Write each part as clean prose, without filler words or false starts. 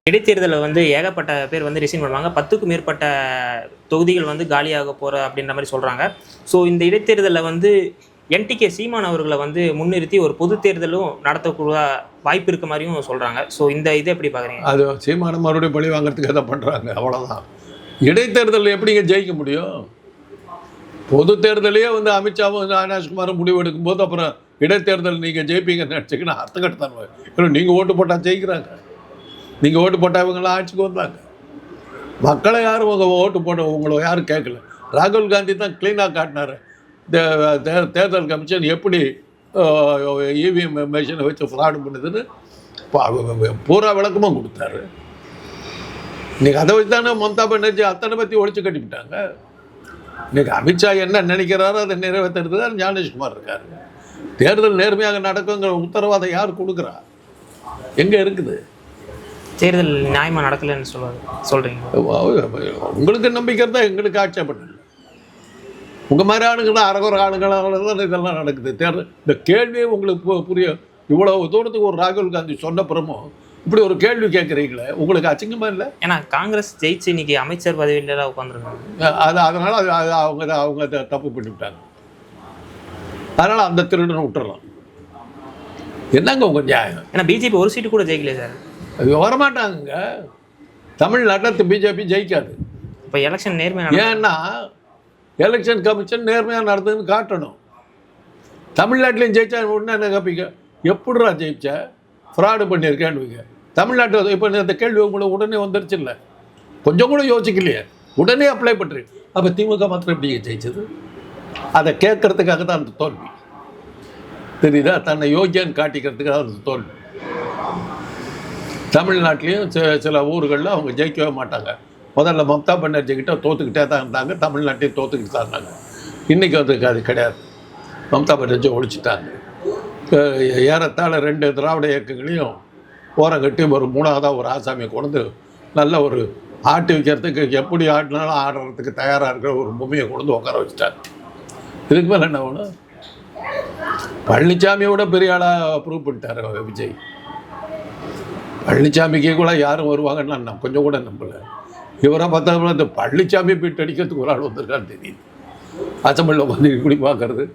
இடைத்தேர்தலில் வந்து ஏகப்பட்ட பேர் வந்து ரிசைன் பண்ணுவாங்க. 10க்கும் மேற்பட்ட தொகுதிகள் வந்து காலியாக போகிற அப்படின்ற மாதிரி சொல்கிறாங்க. ஸோ இந்த இடைத்தேர்தலில் வந்து என்டிகே சீமான் அவர்களை வந்து முன்னிறுத்தி ஒரு பொது தேர்தலும் நடத்தக்கூட வாய்ப்பு இருக்க மாதிரியும் சொல்கிறாங்க. ஸோ இந்த இதை எப்படி பார்க்குறீங்க? அது சீமானம் மறுபடியும் பழி வாங்குறதுக்கு எதை பண்ணுறாங்க, அவ்வளோதான். இடைத்தேர்தலில் எப்படிங்க ஜெயிக்க முடியும்? பொது தேர்தலையே வந்து அமித்ஷாவும் ஞானேஷ்குமாரும் முடிவு எடுக்கும்போது அப்புறம் இடைத்தேர்தல் நீங்கள் ஜெயிப்பீங்கன்னு நினச்சிங்கன்னா அர்த்தம் கட்டுத்தானே. இல்லை, நீங்கள் ஓட்டு போட்டால் ஜெயிக்கிறாங்க. நீங்கள் ஓட்டு போட்டால் இவங்களாம் ஆட்சிக்கு வந்தாங்க. மக்களை யாரும் உங்கள் ஓட்டு போட உங்களை யாரும் கேட்கல. ராகுல் காந்தி தான் க்ளீனாக காட்டினார். தேர்தல் கமிஷன் எப்படி இவிஎம் மிஷினை வச்சு ஃப்ராடு பண்ணுதுன்னு பூரா விளக்கமாக கொடுத்தாரு. இன்றைக்கி அதை வச்சு தானே மம்தா பானர்ஜி அத்தனை பற்றி ஒழிச்சு கட்டிவிட்டாங்க. இன்றைக்கி அமித்ஷா என்ன நினைக்கிறாரோ அதை நிறைவேற்றுறது தான் ஞானேஷ்குமார் இருக்கார். தேர்தல் நேர்மையாக நடக்குங்கிற உத்தரவாதம் யார் கொடுக்குறா? எங்கே இருக்குது? தேர்தல் நியாயமாக நடக்கலைன்னு சொல்கிறீங்க. உங்களுக்கு நம்பிக்கை தான், எங்களுக்கு ஆட்சேபம் இல்லை. உங்கள் மாதிரி ஆளுங்கள்லாம் அரகுற ஆளுங்களால தான் இதெல்லாம் நடக்குது. தேர்தல் இந்த கேள்வியே உங்களுக்கு புரியும். இவ்வளோ தூரத்துக்கு ஒரு ராகுல் காந்தி சொன்ன பிறமும் இப்படி ஒரு கேள்வி கேட்குறீங்களே, உங்களுக்கு அச்சிங்கமாக இல்லை? ஏன்னா காங்கிரஸ் ஜெயிச்சு இன்னைக்கு அமைச்சர் பதவியில உட்காந்துருக்காங்க. அதனால் அவங்க தப்பு பண்ணிவிட்டாங்க. அதனால் அந்த திருடனை விட்டுறலாம். என்னங்க உங்கள் நியாயம்? ஏன்னா பிஜேபி ஒரு சீட்டு கூட ஜெயிக்கல சார். அது வரமாட்டாங்க. தமிழ்நாட்டில் பிஜேபி ஜெயிக்காது. இப்போ எலெக்ஷன் நேர்மையாக, ஏன்னா எலெக்ஷன் கமிஷன் நேர்மையாக நடந்ததுன்னு காட்டணும். தமிழ்நாட்டிலையும் ஜெயிச்சா உடனே என்ன கேட்பீங்க? எப்படிரா ஜெயிச்சா? ஃப்ராடு பண்ணியிருக்கேன்னு வைங்க. தமிழ்நாட்டில் இப்போ இந்த கேள்வி உங்களுக்கு உடனே வந்துருச்சு இல்லை? கொஞ்சம் கூட யோசிக்கலையே, உடனே அப்ளை பண்ணுறீங்க. அப்போ திமுக மாத்திரம் எப்படி ஜெயிச்சது? அதை கேட்கறதுக்காக தான் அந்த தோல்வி. தெரியுதா? தன்னை யோகியான்னு காட்டிக்கிறதுக்காக அந்த தோல்வி. தமிழ்நாட்டிலையும் சில ஊர்களில் அவங்க ஜெயிக்கவே மாட்டாங்க. முதல்ல மம்தா பானர்ஜி கிட்ட தோற்றுக்கிட்டே தான் இருந்தாங்க. தமிழ்நாட்டையும் தோற்றுக்கிட்டு தான் இருந்தாங்க. இன்றைக்கி அது கிடையாது. மம்தா பானர்ஜி ஒழிச்சிட்டாங்க. ஏறத்தாழ 2 திராவிட இயக்கங்களையும் ஓரம் கட்டி ஒரு 3ஆவதாக ஒரு ஆசாமியை கொண்டு நல்ல ஒரு ஆட்டி வைக்கிறதுக்கு, எப்படி ஆட்டினாலும் ஆடுறதுக்கு தயாராக இருக்கிற ஒரு பொம்மையை கொண்டு உட்கார வச்சுட்டாங்க. இதுக்கு மேலே என்ன வேணும்? பழனிசாமியோட பெரிய ஆளாக ப்ரூவ் பண்ணிட்டார் விஜய். பழனிசாமிக்கு கூட யாரும் வருவாங்கன்னு நான் கொஞ்சம் கூட நம்பலை. இவரை பார்த்தா இந்த பழனிசாமி போயிட்டு அடிக்கிறதுக்கு ஒரு ஆள் வந்திருக்கான்னு தெரியுது. அசம்பிளியில் உட்காந்து இப்படி பார்க்கறது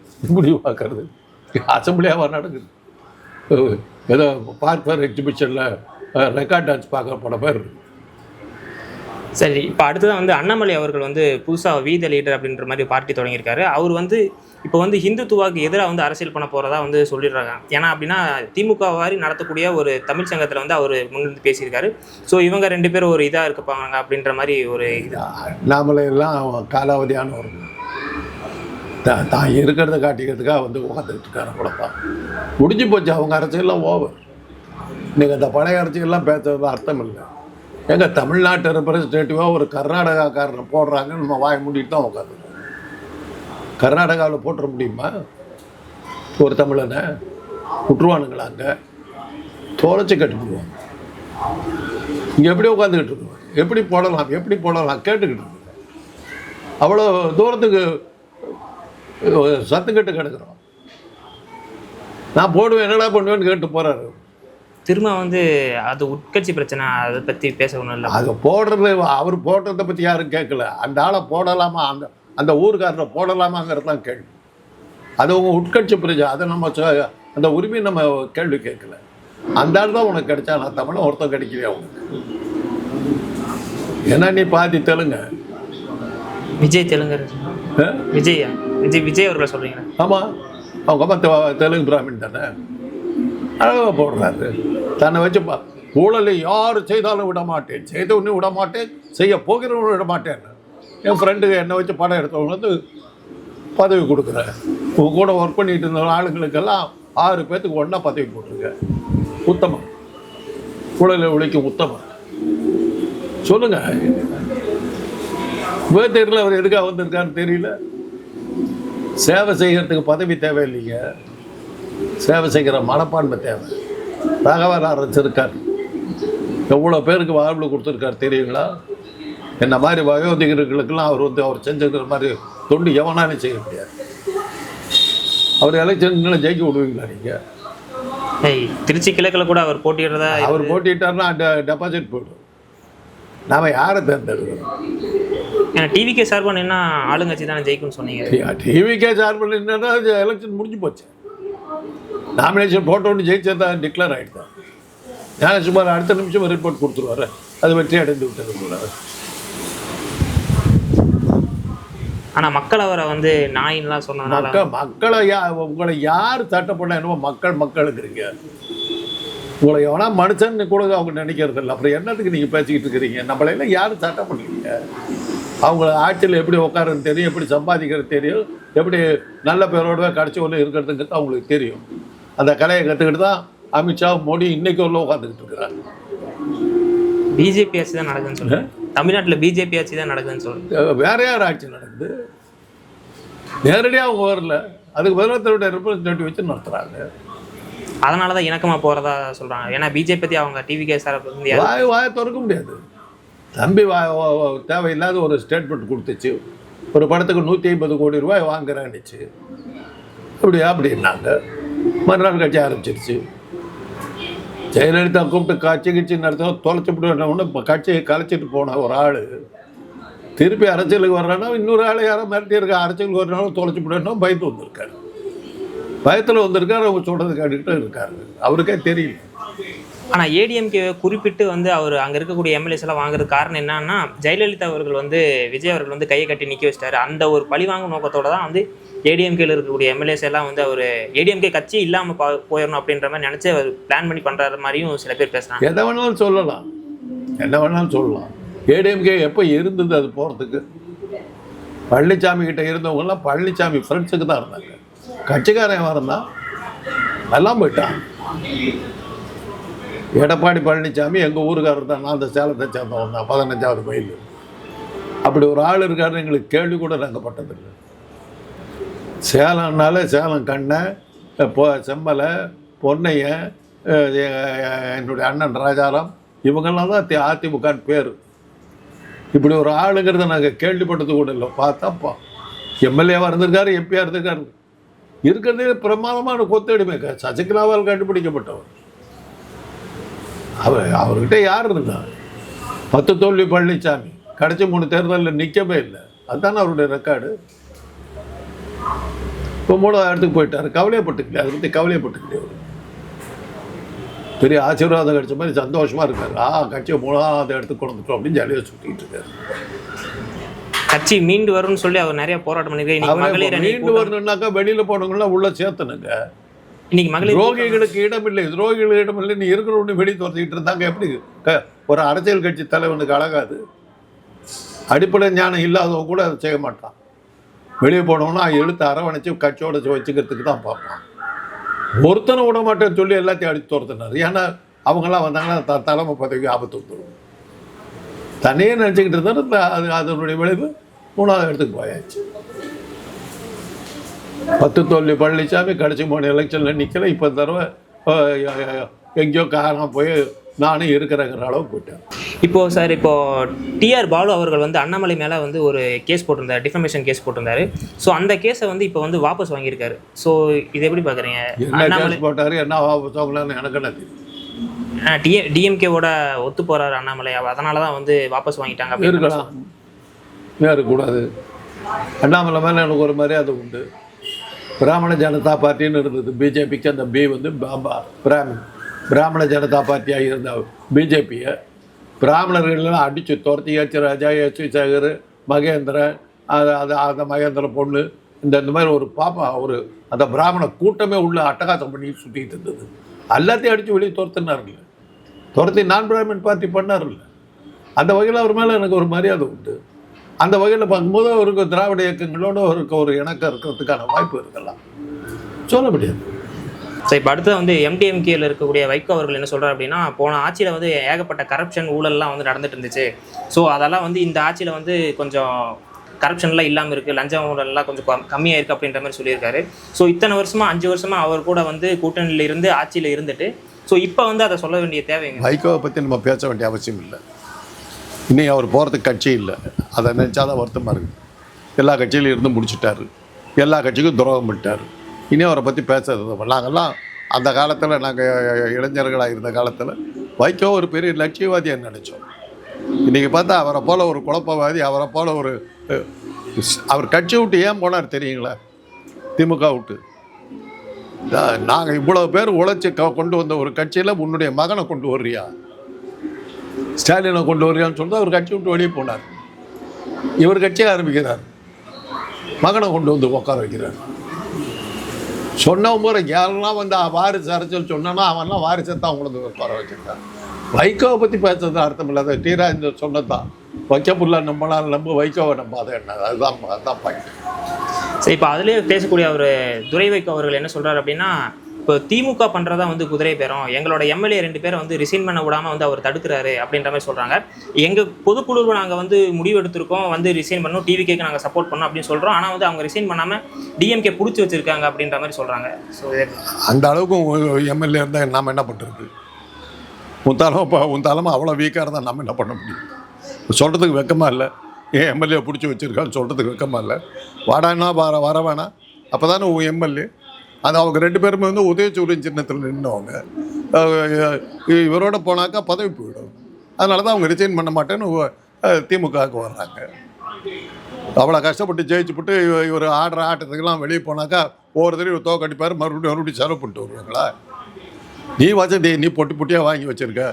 அசம்பிளியாக நடக்குது. ஏதோ பார்ப்பர் எக்ஸிபிஷனில் ரெக்கார்ட் டான்ஸ் பார்க்க போன பேர். சரி, இப்போ அடுத்ததான் வந்து அண்ணாமலை அவர்கள் வந்து புதுசாக வி த லீடர் அப்படின்ற மாதிரி பார்ட்டி தொடங்கியிருக்காரு. அவர் வந்து இப்போ வந்து ஹிந்துத்துவாக்கு எதிராக வந்து அரசியல் பண்ண போகிறதா வந்து சொல்லிடுறாங்க. ஏன்னா அப்படின்னா திமுக வாரி நடத்தக்கூடிய ஒரு தமிழ் சங்கத்தில் வந்து அவர் முன்னிருந்து பேசியிருக்காரு. ஸோ இவங்க 2 பேரும் ஒரு இதாக இருப்பாங்க அப்படின்ற மாதிரி ஒரு இது. அண்ணாமலை எல்லாம் காலாவதியானவர் தான் இருக்கிறத காட்டிக்கிறதுக்காக வந்து உட்காந்துக்கிட்டு இருக்காரு. அவ்வளோதான், முடிஞ்சு போச்சு. அவங்க அரசியல்லாம் ஓவர். இன்றைக்கி அந்த பழைய அரசியல்லாம் பேசுறது அர்த்தம் இல்லை. எங்கள் தமிழ்நாட்டு ரெப்ரஸன்டேட்டிவாக ஒரு கர்நாடகாக்காரனை போடுறாங்கன்னு நம்ம வாய மூடிட்டு தான் உட்காந்து. கர்நாடகாவில் போட்டுற முடியுமா ஒரு தமிழனை? விட்டுருவானுங்களா? அங்கே தொலைச்சி கட்டுப்படுவாங்க. இங்கே எப்படி உட்காந்துக்கிட்டு இருக்கோம்? எப்படி போடலாம் கேட்டுக்கிட்டு இருக்கோம். அவ்வளோ தூரத்துக்கு சத்துக்கிட்டு கிடக்குறோம். நான் போடுவேன், என்னடா பண்ணுவேன்னு கேட்டு போகிறாரு. திரும்ப வந்து அது உட்கட்சி பிரச்சனை, அதை பற்றி பேச ஒன்றும் இல்லை. அது போடுறது, அவர் போடுறதை பற்றி யாரும் கேட்கல. அந்த ஆளை போடலாமா, அந்த ஊருக்காரரை போடலாமாங்கிறது தான் கேள்வி. அது உங்கள் உட்கட்சி பிரச்சனை. அதை நம்ம அந்த உரிமையை நம்ம கேள்வி கேட்கல. அந்த ஆள் தான் உனக்கு கிடைச்சா, நான் தமிழை ஒருத்தம் கிடைக்கலையா உனக்கு? ஏன்னா நீ பாதி தெலுங்க. விஜய் தெலுங்கு. விஜய் அவர்களை சொல்கிறீங்க? ஆமாம், அவங்க அம்மா தெலுங்கு பிராமின் தானே. அழகாக போடுறாரு. தன்னை வச்சு ஊழலை யார் செய்தாலும் விட மாட்டேன், செய்தவனையும் விட மாட்டேன், செய்ய போகிறவனும் விட மாட்டேன். என் ஃப்ரெண்டுக்கு என்னை வச்சு படம் எடுத்தவங்க வந்து பதவி கொடுக்குறேன். உங்கள் கூட ஒர்க் பண்ணிகிட்டு இருந்த ஆளுங்களுக்கெல்லாம் 6 பேர்த்துக்கு ஒன்றா பதவி போட்டிருக்கேன். உத்தமம், ஊழலை ஒழிக்கும் உத்தமம். சொல்லுங்கள், தெரியல அவர் எதுக்காக வந்திருக்காருன்னு தெரியல. சேவை செய்கிறதுக்கு பதவி தேவையில்லைங்க, சேவை செய்கிற மனப்பான்மை தேவை. ராகவராரன் இருக்கார், எவ்வளோ பேருக்கு வாழ்வு கொடுத்துருக்காரு தெரியுங்களா? என்ன மாதிரி வயோதிகர்களுக்கெல்லாம் அவர் செஞ்சுக்கிற மாதிரி தொண்டு எவனாலும் செய்ய முடியாது. அவர் எலெக்ஷன்களை ஜெயிக்க விடுவீங்களா நீங்கள்? திருச்சி கிழக்கில் கூட அவர் போட்டியிடுறதா? அவர் போட்டிட்டாருன்னா டெபாசிட் போய்டும். நாம் யாரை தேர்ந்தெடுக்கிறோம்? ஏன்னா டிவிகே சார்பாக என்ன ஆளுங்கட்சி தானே ஜெயிக்கும்னு சொன்னீங்க. டிவிக்கே சார்பில் என்னன்னா எலெக்ஷன் முடிஞ்சு போச்சு. நாமினேஷன் போட்டோன்னு ஜெயிச்சதா டிக்ளேர் ஆகிடுதான். ஞானசுமார் அடுத்த நிமிஷம் ரிப்போர்ட் கொடுத்துருவாரு, அது வெற்றி அடைந்து விட்டது. ஆனால் மக்கள் அவரை வந்து நாயின்லாம் சொன்னதுனால மக்களை உங்களை யார் சட்டப்பட என்னமோ மக்களுக்குறீங்க. உங்களை எவனா மனுஷன் கூட அவங்க நினைக்கிறது இல்லை. அப்புறம் என்னத்துக்கு நீங்கள் பேசிக்கிட்டு இருக்கிறீங்க? நம்மளையெல்லாம் யாரும் சட்டம் பண்ணுறீங்க? அவங்கள ஆட்சியில் எப்படி உட்காருன்னு தெரியும், எப்படி சம்பாதிக்கிறது தெரியும், எப்படி நல்ல பேரோட கடைசி ஒன்று இருக்கிறதுங்கிறது அவங்களுக்கு தெரியும். அந்த கலையை கற்றுக்கிட்டு தான் அமித்ஷா மோடி இன்னைக்கு உள்ள உட்காந்துக்கிட்டு இருக்கிறாங்க. பிஜேபி ஆட்சி தான் நடக்குதுன்னு சொல்லுங்கள். தமிழ்நாட்டில் பிஜேபி ஆட்சி தான் நடக்குதுன்னு சொல்லுங்கள். வேற யார் ஆட்சி நடக்குது? நேரடியாக அவங்க வரல, அதுக்கு பதிலாக ரெப்ரஸன்டேட்டிவ் வச்சு நடத்துகிறாங்க. அதனால தான் இணக்கமாக போகிறதா சொல்கிறாங்க. ஏன்னா பிஜேபி பற்றி அவங்க டிவிகே சார் வாயை திறக்க முடியாது. தம்பி தேவையில்லாத ஒரு ஸ்டேட்மெண்ட் கொடுத்துச்சு, ஒரு படத்துக்கு 150 கோடி ரூபாய் வாங்குறேன்னுச்சு. அப்படின்னாங்க. மறுநாள் கட்சி ஆரம்பிச்சிருச்சு. ஜெயலலிதா கூப்பிட்டு கட்சி நடத்த தொலைச்சிவிட்டு இப்போ கட்சியை கலைச்சிட்டு போன ஒரு ஆள் திருப்பி அரசியலுக்கு வர்றான்னா இன்னொரு ஆள் யாரோ மிரட்டி இருக்க அரசியலுக்கு வரனாலும் தொலைச்சிவிடணும் பயத்து வந்திருக்காரு. பயத்தில் வந்திருக்காரு. அவங்க சொல்கிறது கேட்டுக்கிட்டு இருக்காரு. அவருக்கே தெரியல. ஆனால் ஏடிஎம்கே குறிப்பிட்டு வந்து அவர் அங்கே இருக்கக்கூடிய எம்எல்ஏஸ் எல்லாம் வாங்குறது காரணம் என்னன்னா, ஜெயலலிதா அவர்கள் வந்து விஜய் அவர்கள் வந்து கையை கட்டி நிற்க வச்சிட்டாரு. அந்த ஒரு பழிவாங்கும் நோக்கத்தோட தான் வந்து ஏடிஎம்கேல இருக்கக்கூடிய எம்எல்ஏஸ் எல்லாம் வந்து அவர் ஏடிஎம்கே கட்சி இல்லாமல் போயிடணும் அப்படின்ற மாதிரி நினச்சி அவர் பிளான் பண்ணி பண்ணுற மாதிரியும் சில பேர் பேசுகிறாங்க. எதை வேணாலும் சொல்லலாம், என்ன வேணாலும் சொல்லலாம். ஏடிஎம்கே எப்போ இருந்தது அது போகிறதுக்கு? பழனிசாமி கிட்ட இருந்தவங்கலாம் பழனிசாமி ஃப்ரெண்ட்ஸுக்கு தான் இருந்தாங்க. கட்சிக்காரன் இருந்தான் எல்லாம் போயிட்டான். எடப்பாடி பழனிசாமி எங்கள் ஊருக்காரர் தான். நான் அந்த சேலத்தை சேர்ந்தவன் தான், 15வது மைல். அப்படி ஒரு ஆள் இருக்காருன்னு எங்களுக்கு கேள்வி கூட நாங்கள் பட்டதில்லை. சேலம்னால சேலம் கண்ணை, செம்மலை, பொன்னையன், என்னுடைய அண்ணன் ராஜாராம், இவங்கெல்லாம் தான் அதிமுகன்னு பேர். இப்படி ஒரு ஆளுங்கிறத நாங்கள் கேள்விப்பட்டது கூட இல்லை. பார்த்தாப்பா எம்எல்ஏவாக இருந்திருக்காரு, எம்பியாக இருந்திருக்காரு. இருக்கிறதே பிரமாதமான கொத்தடிமை சசிகலாவால் கண்டுபிடிக்கப்பட்டவர். அவர்கிட்ட யார் இருந்தா? 10 தோல்வி பழனிசாமி. கடைசி 3 தேர்தலில் நிற்கவே இல்லை. அதுதானே அவருடைய ரெக்கார்டு. இப்போ 3வது இடத்துக்கு போயிட்டார். கவலையப்பட்டுக்கல, அதை பற்றி கவலையப்பட்டுக்கல. அவர் பெரிய ஆசீர்வாதம் கிடைச்ச மாதிரி சந்தோஷமாக இருக்காரு. கட்சியை 3வது இடத்துக்கு கொண்டுட்டோம் அப்படின்னு ஜாலியாக சுற்றிட்டு இருக்காரு. கட்சி மீண்டு வரும்னு சொல்லி அவர் நிறைய போராட்டம் பண்ணிருக்காரு. மீண்டு வரணுன்னாக்கா வெளியில் போனவங்களாம் உள்ள சேர்த்தனுங்க. இன்னைக்கு மகளிர் துரோகிகளுக்கு இடமில்லை, துரோகிகளுக்கு இடமில்லை. நீ இருக்கிறவனு வெளியே துரத்திக்கிட்டு இருந்தாங்க. எப்படி ஒரு அரசியல் கட்சி தலைவனுக்கு அழகாது? அடிப்படை ஞானம் இல்லாதவங்க கூட அதை செய்ய மாட்டான். வெளியே போனோம்னா எழுத்து அரவணைச்சு கட்சியோட வச்சுக்கிறதுக்கு தான் பார்ப்பான். ஒருத்தனை விட மாட்டேன்னு சொல்லி எல்லாத்தையும் அடித்து துரத்தினார். ஏன்னா அவங்களாம் வந்தாங்கன்னா தலைமை பதவிக்கு ஆபத்து வந்துடும். தனியே நினச்சிக்கிட்டு இருந்தால் அது அதனுடைய விளைவு 3வது இடத்துக்கு போயாச்சு. 10 தோல்வி பழனிசாமி கடைசி 3 எலெக்ஷனில் நிற்கல. இப்போ தடவை எங்கேயோ காரணம் போய் நானும் இருக்கிறேங்கிற அளவு போயிட்டேன். இப்போது சார், இப்போது டிஆர் பாலு அவர்கள் வந்து அண்ணாமலை மேலே வந்து ஒரு கேஸ் போட்டிருந்தார், டிஃபமேஷன் கேஸ் போட்டிருந்தாரு. ஸோ அந்த கேஸை வந்து இப்போ வந்து வாபஸ் வாங்கியிருக்காரு. ஸோ இது எப்படி பார்க்குறீங்க? என்ன கேஸ் போட்டார், என்ன வாபஸ் வாங்கலான்னு எனக்கு என்ன தெரியும். டிஎம்கேவோட ஒத்து போகிறார் அண்ணாமலை, அதனால தான் வந்து வாபஸ் வாங்கிட்டாங்க. இருக்கலாம், இருக்கக்கூடாது. அண்ணாமலை மேலே எனக்கு ஒரு மரியாதை உண்டு. பிராமண ஜனதா பார்ட்டின்னு இருந்தது பிஜேபிக்கு. அந்த பி வந்து பிராமண ஜனதா பார்ட்டியாக இருந்த பிஜேபியை பிராமணர்கள்லாம் அடித்து துரத்தி ராஜா, சேகர், மகேந்திரன், அந்த மகேந்திர பொண்ணு, இந்த மாதிரி ஒரு பாப்பா, ஒரு அந்த பிராமண கூட்டமே உள்ள அட்டகாசம் பண்ணி சுற்றிட்டு இருந்தது. எல்லாத்தையும் அடித்து வெளியே துரத்தினார்ல, துரத்தி நான் பிராமின் பார்ட்டி பண்ணார்ல. அந்த வகையில் அவர் மேலே எனக்கு ஒரு மரியாதை உண்டு. அந்த வகையில் பார்க்கும்போது அவருக்கு திராவிட இயக்கங்களோடு அவருக்கு ஒரு இணக்கம் இருக்கிறதுக்கான வாய்ப்பு இருக்கலாம், சொல்ல முடியாது. ஸோ இப்போ அடுத்து வந்து எம்டிஎம்கேல இருக்கக்கூடிய வைகோ அவர்கள் என்ன சொல்கிறார் அப்படின்னா, போன ஆட்சியில் வந்து ஏகப்பட்ட கரப்ஷன் ஊழல்லாம் வந்து நடந்துட்டு இருந்துச்சு. ஸோ அதெல்லாம் வந்து இந்த ஆட்சியில் வந்து கொஞ்சம் கரப்ஷன்லாம் இல்லாமல் இருக்குது, லஞ்சம் ஊழல்லாம் கொஞ்சம் கம்மியாக இருக்குது அப்படின்ற மாதிரி சொல்லியிருக்காரு. ஸோ இத்தனை வருஷமாக 5 வருஷமாக அவர் கூட வந்து கூட்டணியில் இருந்து ஆட்சியில் இருந்துட்டு ஸோ இப்போ வந்து அதை சொல்ல வேண்டிய தேவைங்க. வைகோவை பற்றி நம்ம பேச வேண்டிய அவசியம் இல்லை. இனி அவர் போகிறதுக்கு கட்சி இல்லை. அதை நினச்சாதான் வருத்தமாக இருக்குது. எல்லா கட்சியிலும் இருந்து முடிச்சுட்டாரு, எல்லா கட்சிக்கும் துரோகம் பண்ணிட்டார். இனி அவரை பற்றி பேசுறது. நாங்கள்லாம் அந்த காலத்தில், நாங்கள் இளைஞர்களாக இருந்த காலத்தில் வைகோ ஒரு பெரிய லட்சியவாதியாக நினச்சோம். இன்றைக்கி பார்த்தா அவரை போல் ஒரு குழப்பவாதி, அவரை போல் ஒரு அவர் கட்சி விட்டு ஏன் போனார் தெரியுங்களா? திமுக விட்டு. நாங்கள் இவ்வளோ பேர் உழைச்சி கொண்டு வந்த ஒரு கட்சியில் உன்னுடைய மகனை கொண்டு வர்றியா, ஸ்டாலினை கொண்டு வர்றியான்னு சொல்லிட்டு அவர் கட்சி விட்டு வெளியே போனார். இவர் கட்சியை ஆரம்பிக்கிறார், மகனை கொண்டு வந்து உட்கார வைக்கிறார். சொன்ன முறை யாரெல்லாம் வந்து வாரிசு அரசியல் சொன்னா அவன்லாம் வாரிசை தான் உங்களுக்கு உட்கார வச்சுருக்கான். வைகோவை பற்றி பேசுறது அர்த்தம் இல்லாத டீரா இந்த சொன்னதான் வைக்கப்புள்ள நம்பினாலும் நம்ப வைகோவை நம்பாத என்ன, அதுதான் பாயிண்ட். சரி, இப்போ அதிலே பேசக்கூடிய ஒரு துரை வைகோ அவர்கள் என்ன சொல்கிறார் அப்படின்னா, இப்போ திமுக பண்ணுறதா வந்து குதிரை பேரம், எங்களோட எம்எல்ஏ 2 பேரை வந்து ரிசைன் பண்ண விடாமல் வந்து அவர் தடுக்கிறாரு அப்படின்ற மாதிரி சொல்கிறாங்க. எங்கள் பொதுக்குழுவை நாங்கள் வந்து முடிவு எடுத்திருக்கோம், வந்து ரிசைன் பண்ணோம், டிவிகேக்கு நாங்கள் சப்போர்ட் பண்ணோம் அப்படின்னு சொல்கிறோம். ஆனால் வந்து அவங்க ரிசைன் பண்ணாமல் டிஎம்கே பிடிச்சி வச்சுருக்காங்க அப்படின்ற மாதிரி சொல்கிறாங்க. ஸோ அந்த அளவுக்கு எம்எல்ஏ இருந்தால் நாம் என்ன பண்ணுறது? உன் தலைமை அவ்வளோ வீக்காக இருந்தால் நம்ம என்ன பண்ண முடியும்? சொல்கிறதுக்கு வெக்கமாக இல்லை, ஏன் எம்எல்ஏ பிடிச்சி வச்சுருக்கான்னு சொல்கிறதுக்கு வெக்கமாக இல்லை. வாடானா வர வேணாம், அப்போ தானே உன் எம்எல்ஏ. அது அவங்க 2 பேருமே வந்து உதயசூரியன் சின்னத்தில் நின்றவங்க. இவரோட போனாக்கா பதவி போயிடும். அதனால தான் அவங்க ரிசைன் பண்ண மாட்டேன்னு திமுகவுக்கு வர்றாங்க. அவ்வளோ கஷ்டப்பட்டு ஜெயிச்சுப்பட்டு இவர் ஆடுற ஆட்டத்துக்கெல்லாம் வெளியே போனாக்கா ஒவ்வொரு தடவை தோக்கடிப்பார், மறுபடியும் செலவு பண்ணிட்டு வருவாங்களா? நீ வசதி நீ பொட்டியாக வாங்கி வச்சுருக்க.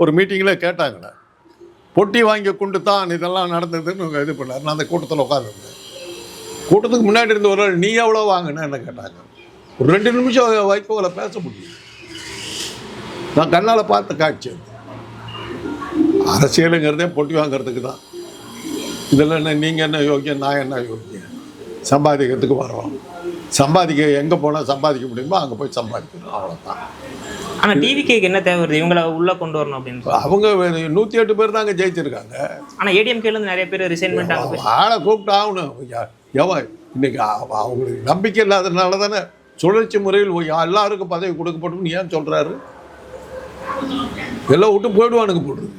ஒரு மீட்டிங்கில் கேட்டாங்களே, பொட்டி வாங்கி கொண்டு தான் இதெல்லாம் நடந்ததுன்னு இது பண்ணார். நான் அந்த கூட்டத்தில் உட்காந்துருந்தேன். கூட்டத்துக்கு முன்னாடி இருந்த ஒரு நீ எவ்வளோ வாங்கினேன்னு என்ன கேட்டாங்க. ஒரு 2 நிமிஷம் வைகோவில் பேச முடியும். நான் கண்ணால் பார்த்த காட்சி. அரசியலுங்கிறதே பொட்டி வாங்கிறதுக்கு தான். இதில் என்ன நீங்கள் என்ன யோக்கியம், நான் என்ன யோக்கியம்? சம்பாதிக்கிறதுக்கு வரோம். சம்பாதிக்க எங்கே போனால் சம்பாதிக்க முடியுமோ அங்கே போய் சம்பாதிக்கணும், அவ்வளோதான். ஆனால் டிவிகேக்கு என்ன தேவை வருது, இவங்களை உள்ளே கொண்டு வரணும் அப்படின்னு? அவங்க 108 பேர் தாங்க ஜெயிச்சிருக்காங்க. ஆனால் ஏடிஎம்கேலேருந்து நிறைய பேர் ரிசைன் பண்ணிட்டாங்க. ஆளை கூப்பிட்டு ஆகணும். எவன் இன்னைக்கு அவங்களுக்கு நம்பிக்கை இல்லாததுனால தானே சுழற்சி முறையில் எல்லாருக்கும் பதவி கொடுக்கப்படும் ஏன் சொல்கிறாரு? எல்லாம் விட்டு போயிடுவானுங்க போடுறது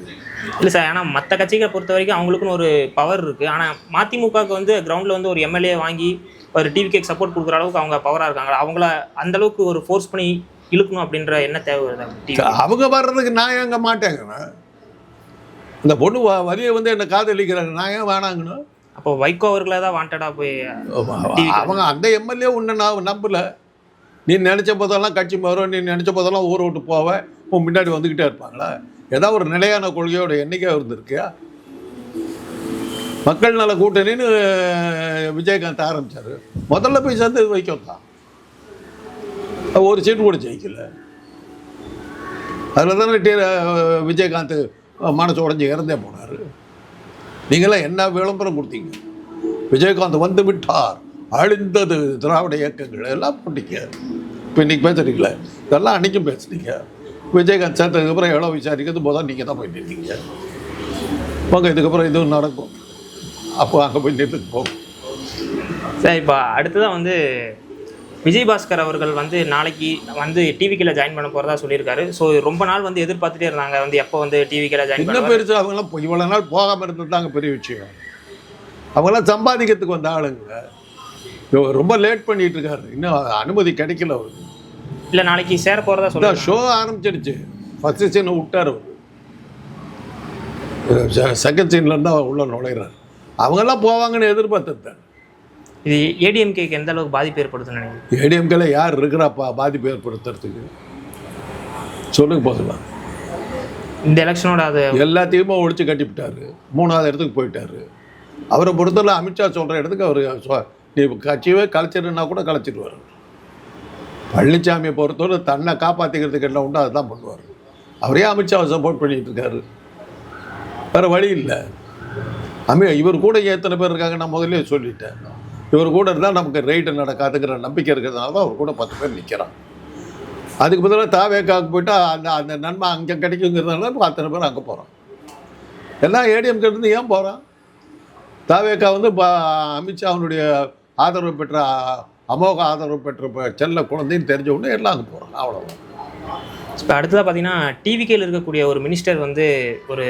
இல்லை சார். ஆனால் மற்ற கட்சிகளை பொறுத்த வரைக்கும் அவங்களுக்குன்னு ஒரு பவர் இருக்குது. ஆனால் மதிமுகவுக்கு வந்து கிரவுண்டில் வந்து ஒரு எம்எல்ஏ வாங்கி ஒரு டிவிகேக்கு சப்போர்ட் கொடுக்குற அளவுக்கு அவங்க பவராக இருக்காங்க. அவங்கள அந்தளவுக்கு ஒரு ஃபோர்ஸ் பண்ணி இழுக்கணும் அப்படின்ற என்ன தேவை வருது? அவங்க வர்றதுக்கு நான் எங்க மாட்டேங்கண்ணா. இந்த பொண்ணு வரியை வந்து என்னை காதலிக்கிறாங்க, நான் ஏன் வேணாங்கண்ணா? அப்போ வைகோ அவர்களே தான் வாண்டடாக போய் அவங்க அந்த எம்எல்ஏ ஒன்று நான் நம்பலை. நீ நினச்ச போதெல்லாம் கட்சி மாறும், நீ நினச்ச போதெல்லாம் ஊரை விட்டு போவேன், உன் முன்னாடி வந்துக்கிட்டே இருப்பாங்களா? ஏதாவது ஒரு நிலையான கொள்கையோட எண்ணிக்கையாக இருந்திருக்கியா? மக்கள் நல கூட்டணின்னு விஜயகாந்த் ஆரம்பித்தார். முதல்ல போய் சேர்ந்து வைகோ தான். ஒரு சீட்டு கூட ஜெயிக்கல. அதில் தானே விஜயகாந்த் மனசு உடஞ்சி இறந்தே போனார். நீங்களாம் என்ன விளம்பரம் கொடுத்தீங்க? விஜயகாந்த் வந்து விட்டார், அழிந்தது திராவிட இயக்கங்கள் எல்லாம் போட்டிங்க. இப்போ இன்றைக்கி பேசுகிறீங்களே, இதெல்லாம் அன்றைக்கும் பேசுனீங்க. விஜயகாந்த் சேர்த்ததுக்கப்புறம் எவ்வளோ விசாரிக்கிறது போதும் நீங்கள் தான் போய் நின்றீங்க. போங்க, இதுக்கப்புறம் இதுவும் நடக்கும். அப்போ அங்கே போய் நிறுத்துக்கு போகும். சார், இப்போ அடுத்ததான் வந்து விஜயபாஸ்கர் அவர்கள் வந்து நாளைக்கு வந்து டிவிக்கில் ஜாயின் பண்ண போகிறதா சொல்லியிருக்காரு. ஸோ ரொம்ப நாள் வந்து எதிர்பார்த்துட்டே இருந்தாங்க, வந்து எப்போ வந்து டிவிக்கில் ஜாயின் பண்ண. என்ன பெருசு அவங்களாம் இவ்வளோ நாள் போகாமல் இருந்ததுதாங்க பெரிய விஷயம். அவங்களாம் சம்பாதிக்கிறதுக்கு வந்த ஆளுங்க. ரொம்ப லேட் பண்ணிட்டு இருக்காரு, இன்னும் அனுமதி கிடைக்கல அவருக்கு. இல்லை, நாளைக்கு சேர போகிறதா சொல்ல. ஷோ ஆரம்பிச்சிடுச்சு. ஃபர்ஸ்ட் சீனை விட்டார் அவர், செகண்ட் சீன்ல இருந்தால் அவர் உள்ள நுழைகிறார். அவங்கெல்லாம் போவாங்கன்னு எதிர்பார்த்துட்டேன். இது ஏடிஎம்கேக்கு எந்த அளவுக்கு பாதிப்பு ஏற்படுத்துன்னு நினைக்கிறேன்? ஏடிஎம்கேல யார் இருக்கிறாப்பா பாதிப்பு ஏற்படுத்துறதுக்கு? சொல்லுங்க போகலாம். இந்த எலெக்ஷனோட அது எல்லாத்தையுமே ஒழிச்சு கட்டிவிட்டாரு. 3வது இடத்துக்கு போயிட்டாரு. அவரை பொறுத்தவரை அமித்ஷா சொல்கிற இடத்துக்கு அவர் நீ கட்சியே கலைச்சிருன்னா கூட கலைச்சிடுவார். பழனிசாமியை பொறுத்தவரை தன்னை காப்பாற்றிக்கிறதுக்கு என்ன உண்டோ அதுதான் பண்ணுவார். அவரே அமித்ஷாவை சப்போர்ட் பண்ணிகிட்டு இருக்காரு, வேறு வழி இல்லை. இவர் கூட எத்தனை பேர் இருக்காங்க நான் முதல்ல சொல்லிட்டேன். இவர் கூட இருந்தால் நமக்கு ரைட்டு நடக்காதுங்கிற நம்பிக்கை இருக்கிறதுனால தான் அவர் கூட 10 பேர் நிற்கிறான். அதுக்கு பதிலாக தாவேக்காவுக்கு போயிட்டால் அந்த நன்மை அங்கே கிடைக்குங்கிறதுனால அத்தனை பேர் அங்கே போகிறான். எல்லாம் ஏடிஎம்கே இருந்து ஏன் போகிறான்? தாவேக்கா வந்து அமித்ஷாவுடைய ஆதரவு பெற்ற அமோக ஆதரவு பெற்ற செல்ல குழந்தைன்னு தெரிஞ்ச உடனே எல்லாம் அங்கே போகிறாங்க, அவ்வளோதான். இப்போ அடுத்ததாக பார்த்தீங்கன்னா டிவிகேயில் இருக்கக்கூடிய ஒரு மினிஸ்டர் வந்து ஒரு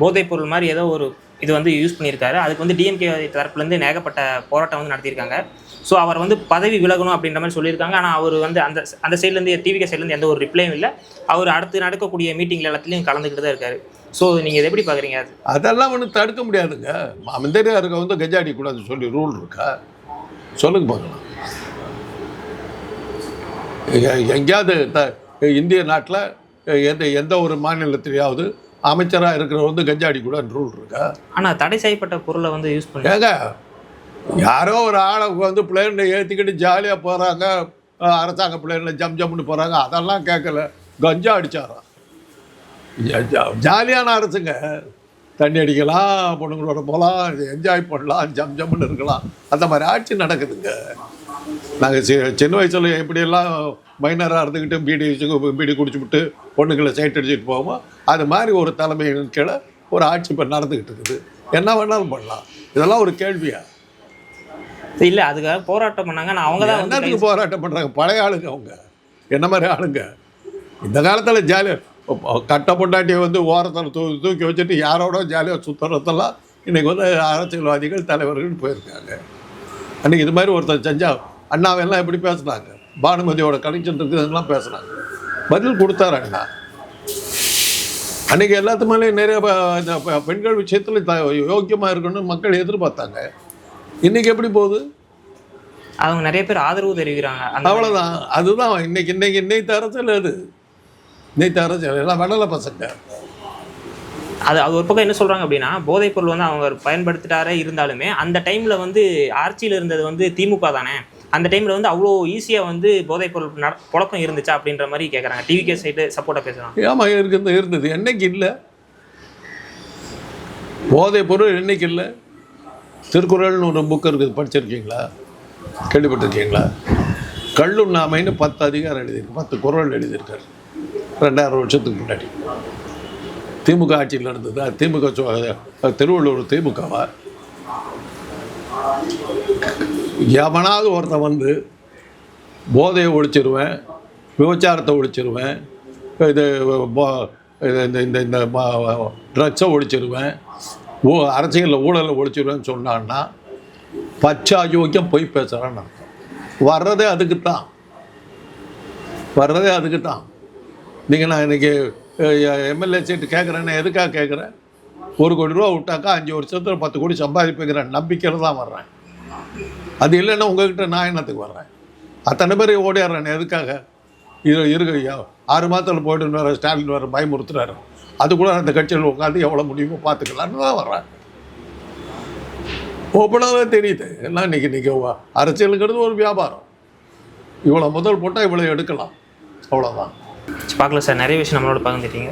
போதைப் பொருள் மாதிரி ஏதோ ஒரு இது வந்து யூஸ் பண்ணியிருக்காரு. அதுக்கு வந்து டிஎம்கே தரப்புலேருந்து ஏகப்பட்ட போராட்டம் வந்து நடத்தியிருக்காங்க. ஸோ அவர் வந்து பதவி விலகணும் அப்படின்ற மாதிரி சொல்லியிருக்காங்க. ஆனால் அவர் வந்து அந்த சைட்லேருந்து டிவிகே சைட்லேருந்து எந்த ஒரு ரிப்ளையும் இல்லை. அவர் அடுத்து நடக்கக்கூடிய மீட்டிங்கில் எல்லாத்துலேயும் கலந்துக்கிட்டு தான் இருக்காரு. ஸோ நீங்கள் இதை எப்படி பார்க்குறீங்க? அதெல்லாம் ஒன்றும் தடுக்க முடியாதுங்க. அமைச்சராக வந்து கஞ்சா அடிக்கக்கூடாதுன்னு சொல்லி ரூல் இருக்கா? சொல்லுங்க பார்க்கலாம். எங்கேயாவது இந்திய நாட்டில் எந்த ஒரு மாநிலத்திலேயாவது அமைச்சராக இருக்கிறவர் வந்து கஞ்சா அடிக்கூடாதுன்னு ரூல் இருக்கா? ஆனால் தடை செய்யப்பட்ட பொருளை வந்து யூஸ் பண்ணி ஏங்க, யாரோ ஒரு ஆளை வந்து பிளேனில் ஏற்றிக்கிட்டு ஜாலியாக போகிறாங்க, அரசாங்க பிளேனில் ஜம்னு போகிறாங்க, அதெல்லாம் கேட்கல. கஞ்சா அடித்தாராம். ஜாலியான அரசுங்க. தண்ணி அடிக்கலாம், பொண்ணுங்களோட போகலாம், என்ஜாய் பண்ணலாம், ஜம்னு இருக்கலாம். அந்த மாதிரி ஆட்சி நடக்குதுங்க. நாங்கள் சின்ன வயசில் எப்படியெல்லாம் மைனராக இருந்துக்கிட்டு பீடி குடிச்சுவிட்டு பொண்ணுங்களை சைட் அடிச்சுட்டு போவோமோ அது மாதிரி ஒரு தலைமையின் கீழே ஒரு ஆட்சி இப்போ நடந்துக்கிட்டு இருக்குது. என்ன வேணாலும் பண்ணலாம். இதெல்லாம் ஒரு கேள்வியா? இல்லை, அதுக்காக போராட்டம் பண்ணாங்க. நான் அவங்க தான் என்னத்துக்கு போராட்டம் பண்ணுறாங்க? பழைய ஆளுங்க அவங்க. என்ன மாதிரி ஆளுங்க? இந்த காலத்தில் ஜாலியாக கட்ட பொண்டாட்டியை வந்து ஓரத்தில் தூக்கி வச்சுட்டு யாரோட ஜாலியாக சுற்றுறதெல்லாம் இன்றைக்கி வந்து அரசியல்வாதிகள் தலைவர்கள் போயிருக்காங்க. அன்றைக்கி இது மாதிரி ஒருத்தர் செஞ்சால் அண்ணாவெல்லாம் எப்படி பேசுனாங்க? பானுமதியோட கனெக்ஷன் இருக்குதுலாம் பேசுனாங்க. பதில் கொடுத்தாரு அண்ணா. அன்றைக்கி எல்லாத்து மேலேயும் நிறைய இந்த பெண்கள் விஷயத்தில் யோக்கியமாக இருக்கணும்னு மக்கள் எதிர்பார்த்தாங்க. இன்றைக்கி எப்படி போகுது? அவங்க நிறைய பேர் ஆதரவு தெரிவிக்கிறாங்க. அவ்வளோதான். அதுதான் இன்னைக்கு அரசியல். அது இன்னைக்கு அரசியல் எல்லாம் வெள்ளலை பசங்க. அது ஒரு பக்கம் என்ன சொல்கிறாங்க அப்படின்னா, போதைப் பொருள் வந்து அவங்க பயன்படுத்திட்டாரே இருந்தாலுமே அந்த டைமில் வந்து ஆட்சியில் இருந்தது வந்து திமுக தானே. அந்த டைமில் வந்து அவ்வளோ ஈஸியாக வந்து போதைப் பொருள் புழக்கம் இருந்துச்சா அப்படின்ற மாதிரி கேட்குறாங்க. டிவிகே சைடு சப்போர்ட்டாக பேசுகிறாங்க. ஆமாம், இருந்தது. என்னைக்கு இல்லை போதைப் பொருள்? என்னைக்கு இல்லை? திருக்குறள்னு ஒரு புக் இருக்குது, படிச்சிருக்கீங்களா? கேள்விப்பட்டிருக்கீங்களா? கள்ளுண்ணாமைன்னு 10 அதிகாரம் எழுதியிருக்கு, 10 குறள் எழுதியிருக்காரு. 2000 வருஷத்துக்கு முன்னாடி திமுக ஆட்சியில் இருந்தது. திமுக திருவள்ளூர் திமுகவா? எவனாவது ஒருத்தன் வந்து போதையை ஒழிச்சிருவேன், விபச்சாரத்தை ஒழிச்சிருவேன், இது இந்த இந்த ட்ரக்ஸை ஒழிச்சிருவேன், அரசியலில் ஊழலை ஒழிச்சிருவேன்னு சொன்னான்னா பச்சை அயோக்கியம் போய் பேசுகிறான்னு அர்த்தம். வர்றதே அதுக்கு தான். நீங்கள் நான் இன்றைக்கி எம்எல்ஏ சீட்டு கேட்குறேன்னு எதுக்காக கேட்குறேன்? 1 கோடி ரூபா விட்டாக்கா 5 வருஷத்தில் 10 கோடி சம்பாதிப்புங்கிற நம்பிக்கையில் தான் வர்றேன். அது இல்லைன்னா உங்கள்கிட்ட நான் என்னத்துக்கு வர்றேன்? அத்தனை பேர் ஓடிடுறேன். எதுக்காக? இருக்கு 6 மாதத்தில் போய்ட்டு வேறு ஸ்டாலின் வேறு பயமுறுத்துறாரு. அது கூட அந்த கட்சியில் உட்காந்து எவ்வளோ முடியுமோ பார்த்துக்கலான்னு தான் வர்றேன். ஓப்பனாகவே தெரியுது. எல்லாம் இன்றைக்கி அரசியலுங்கிறது ஒரு வியாபாரம். இவ்வளோ முதல் போட்டால் இவ்வளோ எடுக்கலாம், அவ்வளோதான். பார்க்கல சார், நிறைய விஷயம் நம்மளோட பகிர்ந்துட்டீங்க.